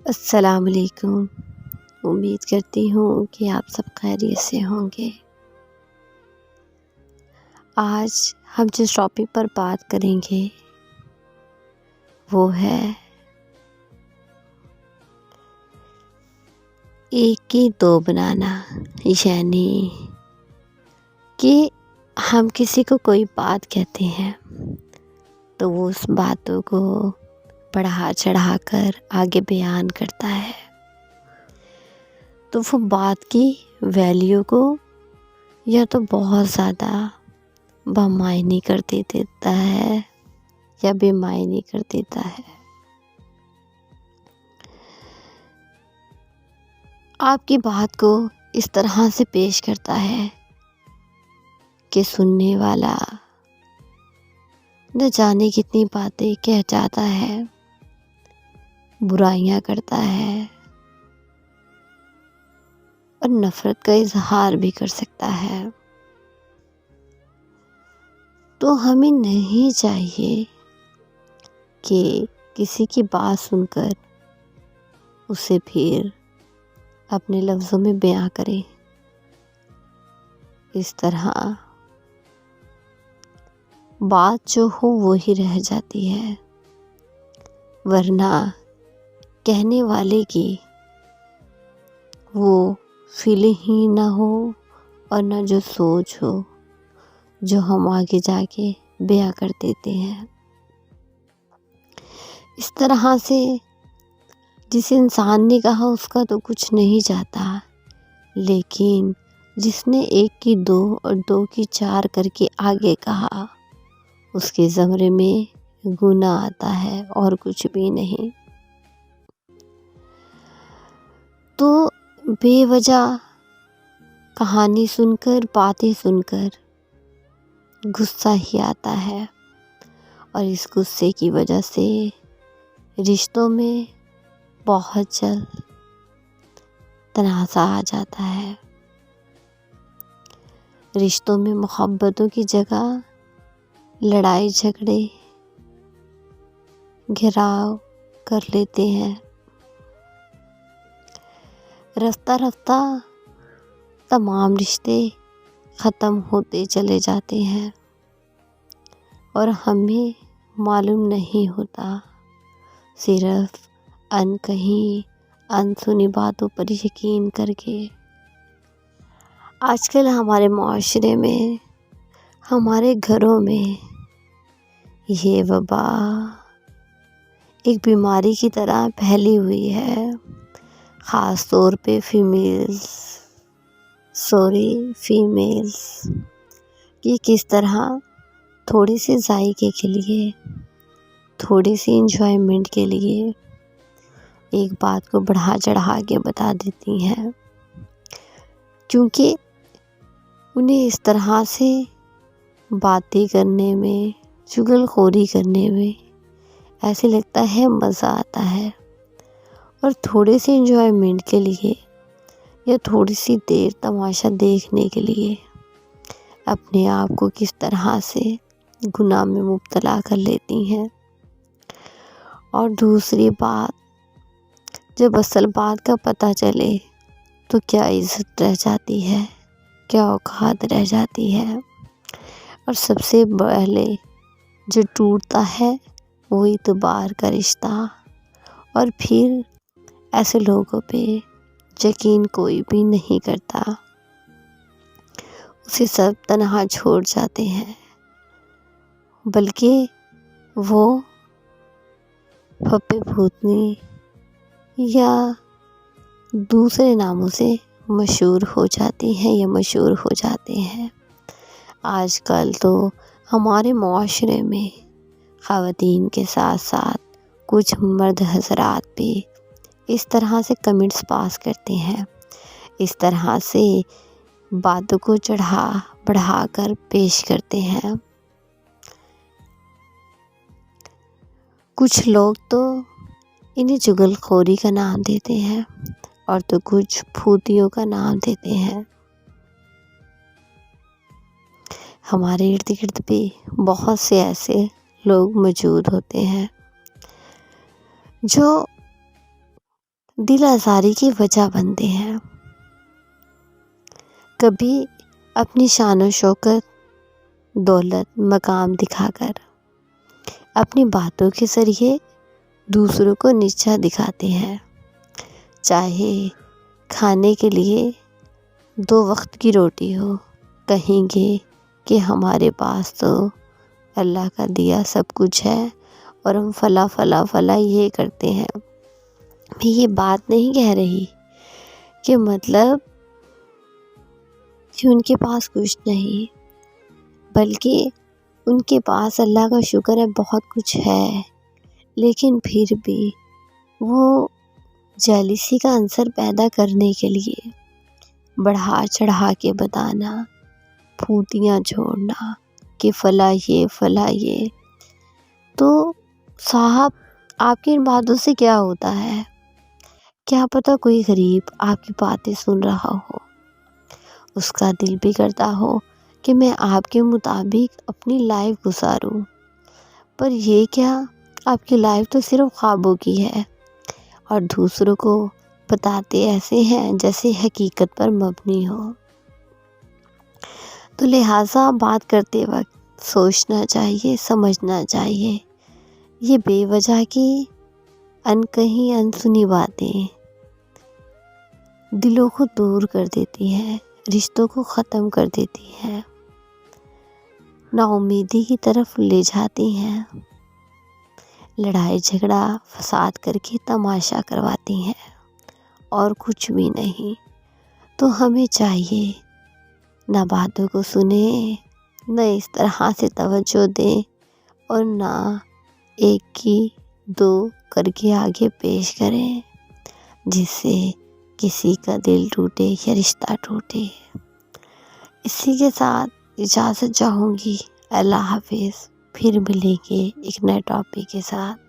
السلام علیکم۔ امید کرتی ہوں کہ آپ سب خیریت سے ہوں گے۔ آج ہم جس ٹاپک پر بات کریں گے وہ ہے ایک کی دو بنانا، یعنی کہ ہم کسی کو کوئی بات کہتے ہیں تو وہ اس باتوں کو بڑھا چڑھا کر آگے بیان کرتا ہے، تو وہ بات کی ویلیو کو یا تو بہت زیادہ بامعنی کر دیتا ہے یا بے معنی کر دیتا ہے۔ آپ کی بات کو اس طرح سے پیش کرتا ہے کہ سننے والا نہ جانے کتنی باتیں کہہ جاتا ہے، برائیاں کرتا ہے اور نفرت کا اظہار بھی کر سکتا ہے۔ تو ہمیں نہیں چاہیے کہ کسی کی بات سن کر اسے پھر اپنے لفظوں میں بیان کریں۔ اس طرح بات جو ہو وہی رہ جاتی ہے، ورنہ کہنے والے کی وہ فیلنگ ہی نہ ہو اور نہ جو سوچ ہو جو ہم آگے جا کے بیان کر دیتے ہیں۔ اس طرح سے جس انسان نے کہا اس کا تو کچھ نہیں جاتا، لیکن جس نے ایک کی دو اور دو کی چار کر کے آگے کہا اس کے زمرے میں گناہ آتا ہے اور کچھ بھی نہیں۔ تو بے وجہ کہانی سن کر، باتیں سن کر غصہ ہی آتا ہے، اور اس غصے کی وجہ سے رشتوں میں بہت جلد تنازع آ جاتا ہے۔ رشتوں میں محبتوں کی جگہ لڑائی جھگڑے گھیراؤ کر لیتے ہیں۔ رفتہ رفتہ تمام رشتے ختم ہوتے چلے جاتے ہیں اور ہمیں معلوم نہیں ہوتا، صرف کہیں انسنی باتوں پر یقین کر کے۔ آج کل ہمارے معاشرے میں، ہمارے گھروں میں یہ وبا ایک بیماری کی طرح پھیلی ہوئی ہے، خاص طور پہ فیمیلز کہ کس طرح تھوڑی سی ذائقے کے لیے، تھوڑی سی انجوائمنٹ کے لیے ایک بات کو بڑھا چڑھا کے بتا دیتی ہیں، کیونکہ انہیں اس طرح سے باتیں کرنے میں، چغل خوری کرنے میں ایسے لگتا ہے مزہ آتا ہے، اور تھوڑے سے انجوائمنٹ کے لیے یا تھوڑی سی دیر تماشا دیکھنے کے لیے اپنے آپ کو کس طرح سے گناہ میں مبتلا کر لیتی ہیں۔ اور دوسری بات، جب اصل بات کا پتہ چلے تو کیا عزت رہ جاتی ہے، کیا اوقات رہ جاتی ہے، اور سب سے پہلے جو ٹوٹتا ہے وہ اعتبار کا رشتہ، اور پھر ایسے لوگوں پہ یقین کوئی بھی نہیں کرتا، اسے سب تنہا چھوڑ جاتے ہیں، بلکہ وہ پھپھے بھوتنی یا دوسرے ناموں سے مشہور ہو جاتی ہیں یا مشہور ہو جاتے ہیں۔ آج کل تو ہمارے معاشرے میں خواتین کے ساتھ ساتھ کچھ مرد حضرات بھی اس طرح سے کمنٹس پاس کرتے ہیں، اس طرح سے باتوں کو چڑھا بڑھا کر پیش کرتے ہیں۔ کچھ لوگ تو انہیں چغل خوری کا نام دیتے ہیں اور تو کچھ پھوتیوں کا نام دیتے ہیں۔ ہمارے ارد گرد بھی بہت سے ایسے لوگ موجود ہوتے ہیں جو دل آزاری کی وجہ بنتے ہیں۔ کبھی اپنی شان و شوکت، دولت، مقام دکھا کر اپنی باتوں کے ذریعے دوسروں کو نیچا دکھاتے ہیں۔ چاہے کھانے کے لیے 2 وقت کی روٹی ہو، کہیں گے کہ ہمارے پاس تو اللہ کا دیا سب کچھ ہے اور ہم فلاں یہ کرتے ہیں۔ میں یہ بات نہیں کہہ رہی کہ مطلب کہ ان کے پاس کچھ نہیں، بلکہ ان کے پاس اللہ کا شکر ہے بہت کچھ ہے، لیکن پھر بھی وہ جیلسی کا عنصر پیدا کرنے کے لیے بڑھا چڑھا کے بتانا، پھوٹیاں چھوڑنا کہ فلاں یہ۔ تو صاحب، آپ کی ان باتوں سے کیا ہوتا ہے؟ کیا پتہ کوئی غریب آپ کی باتیں سن رہا ہو، اس کا دل بھی کرتا ہو کہ میں آپ کے مطابق اپنی لائف گزاروں، پر یہ کیا، آپ کی لائف تو صرف خوابوں کی ہے اور دوسروں کو بتاتے ایسے ہیں جیسے حقیقت پر مبنی ہو۔ تو لہٰذا بات کرتے وقت سوچنا چاہیے، سمجھنا چاہیے۔ یہ بے وجہ کی انکہی انسنی باتیں دلوں کو دور کر دیتی ہیں، رشتوں کو ختم کر دیتی ہیں، نا امیدی کی طرف لے جاتی ہیں، لڑائی جھگڑا فساد کر کے تماشا کرواتی ہیں اور کچھ بھی نہیں۔ تو ہمیں چاہیے نہ باتوں کو سنیں، نہ اس طرح سے توجہ دیں اور نہ ایک کی 2 کر کے آگے پیش کریں جس سے کسی کا دل ٹوٹے یا رشتہ ٹوٹے۔ اسی کے ساتھ اجازت چاہوں گی۔ اللہ حافظ، پھر ملیں گے ایک نئے ٹاپک کے ساتھ۔